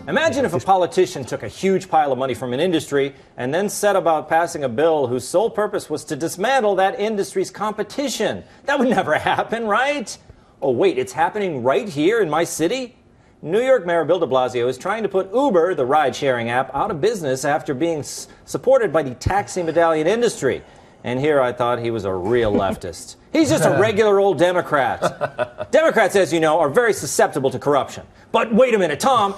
Imagine if a politician took a huge pile of money from an industry and then set about passing a bill whose sole purpose was to dismantle that industry's competition. That would never happen, right? Oh, wait, it's happening right here in my city? New York Mayor Bill de Blasio is trying to put Uber, the ride-sharing app, out of business after being supported by the taxi medallion industry. And here I thought he was a real leftist. He's just a regular old Democrat. Democrats, as you know, are very susceptible to corruption. But wait a minute, Tom.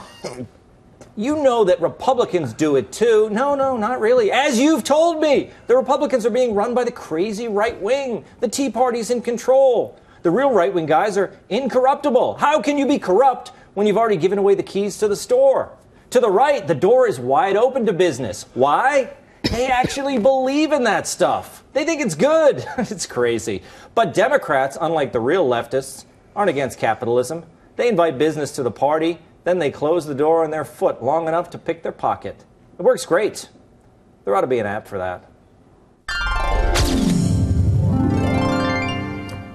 You know that Republicans do it too. No, not really. As you've told me, the Republicans are being run by the crazy right wing. The Tea Party's in control. The real right wing guys are incorruptible. How can you be corrupt when you've already given away the keys to the store? To the right, the door is wide open to business. Why? They actually believe in that stuff. They think it's good. It's crazy. But Democrats, unlike the real leftists, aren't against capitalism. They invite business to the party. Then they close the door on their foot long enough to pick their pocket. It works great. There ought to be an app for that.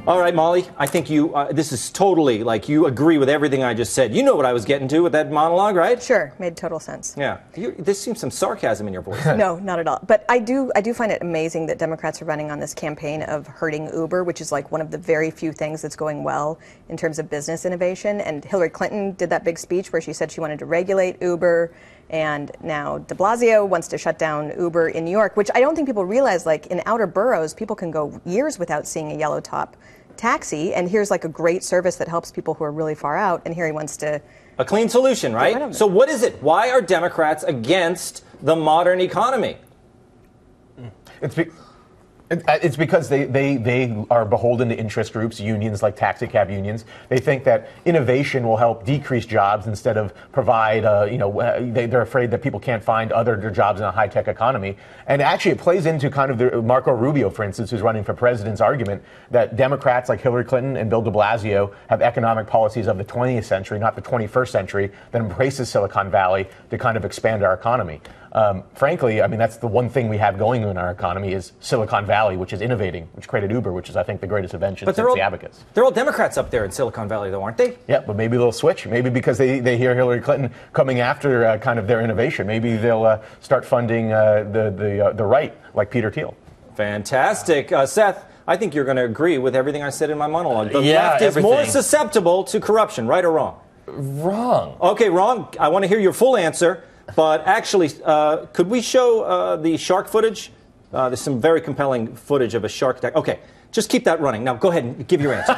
All right, Molly, I think this is totally like you agree with everything I just said. You know what I was getting to with that monologue, right? Sure, made total sense. Yeah. There seems some sarcasm in your voice. No, not at all. But I do find it amazing that Democrats are running on this campaign of hurting Uber, which is like one of the very few things that's going well in terms of business innovation. And Hillary Clinton did that big speech where she said she wanted to regulate Uber. And now de Blasio wants to shut down Uber in New York, which I don't think people realize, like in outer boroughs, people can go years without seeing a yellow top taxi. And here's like a great service that helps people who are really far out. And here he wants to... A clean solution, right? So what is it? Why are Democrats against the modern economy? It's because they are beholden to interest groups, unions like taxi cab unions. They think that innovation will help decrease jobs instead of provide, they're afraid that people can't find other jobs in a high-tech economy. And actually it plays into kind of the Marco Rubio, for instance, who's running for president's argument that Democrats like Hillary Clinton and Bill de Blasio have economic policies of the 20th century, not the 21st century, that embraces Silicon Valley to kind of expand our economy. Frankly, I mean, that's the one thing we have going in our economy is Silicon Valley, which is innovating, which created Uber, which is, I think, the greatest invention since the abacus. They're all Democrats up there in Silicon Valley, though, aren't they? Yeah, but maybe they'll switch. Maybe because they hear Hillary Clinton coming after kind of their innovation. Maybe they'll start funding the right, like Peter Thiel. Fantastic. Seth, I think you're going to agree with everything I said in my monologue. The left is more susceptible to corruption, right or wrong? Wrong. Okay, wrong. I want to hear your full answer. But actually, could we show the shark footage? There's some very compelling footage of a shark attack. Okay, just keep that running. Now, go ahead and give your answer.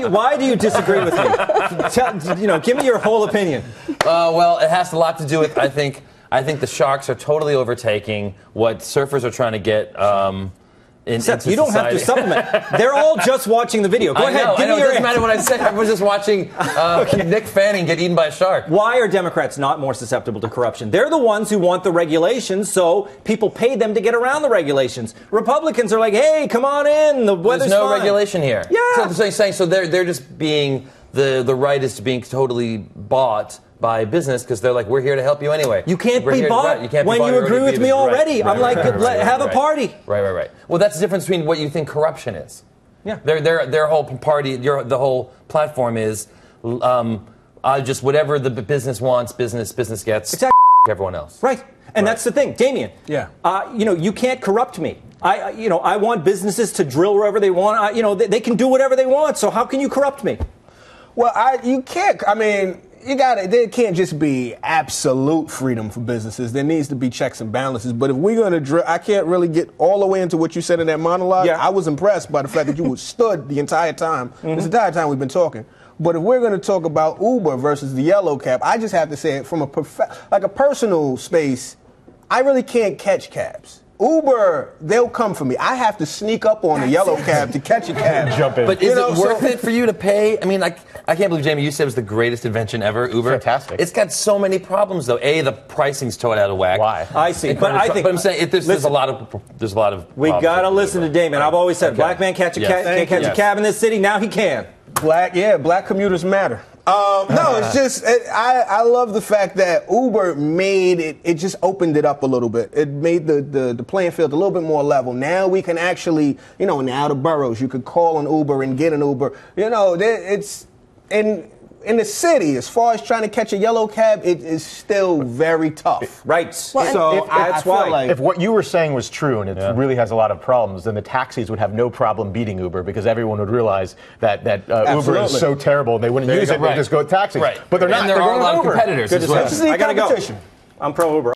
Why do you disagree with me? Give me your whole opinion. Well, it has a lot to do with, I think the sharks are totally overtaking what surfers are trying to get Seth, you don't have to supplement. They're all just watching the video. Go ahead, give me your answer. It doesn't matter what I say. I was just watching Nick Fanning get eaten by a shark. Why are Democrats not more susceptible to corruption? They're the ones who want the regulations, so people pay them to get around the regulations. Republicans are like, hey, come on in, the weather's There's no fine. regulation here. Yeah. So they're just being, the right is being totally bought by business because they're like, we're here to help you anyway. You can't be bought when you agree with me already. I'm like, have a party. Right. Well, that's the difference between what you think corruption is. Yeah. Their whole party, the whole platform is just whatever the business wants, business gets. Exactly. Everyone else. Right. And that's the thing, Damien. Yeah. You can't corrupt me. I want businesses to drill wherever they want. They can do whatever they want. So how can you corrupt me? Well, you can't. I mean, there can't just be absolute freedom for businesses. There needs to be checks and balances. But if we're going to drill, I can't really get all the way into what you said in that monologue. Yeah. I was impressed by the fact that you stood the entire time. This entire time we've been talking. But if we're going to talk about Uber versus the yellow cab, I just have to say it from a personal space, I really can't catch cabs. Uber, they'll come for me. I have to sneak up on a yellow cab to catch a cab. Jump in. But is it worth it for you to pay? I mean, I can't believe, Jamie, you said it was the greatest invention ever, Uber. Fantastic. It's got so many problems, though. The pricing's totally out of whack. Why? I see. But I'm saying there's a lot of. We got to listen to Damon. I've always said black man can't catch a cab in this city. Now he can. Black commuters matter. No, it's just, I love the fact that Uber made it just opened it up a little bit. It made the playing field a little bit more level. Now we can actually, in the outer boroughs, you could call an Uber and get an Uber. And in the city, as far as trying to catch a yellow cab, it is still very tough. Right. Well, So that's I feel why. like If what you were saying was true and it really has a lot of problems, then the taxis would have no problem beating Uber because everyone would realize that Uber Absolutely. is so terrible they wouldn't use it. They'd just go with taxis. Right. But they're not. And there they're are going a lot of Uber. competitors Good as to well. see you. I gotta go. competition. I'm pro Uber.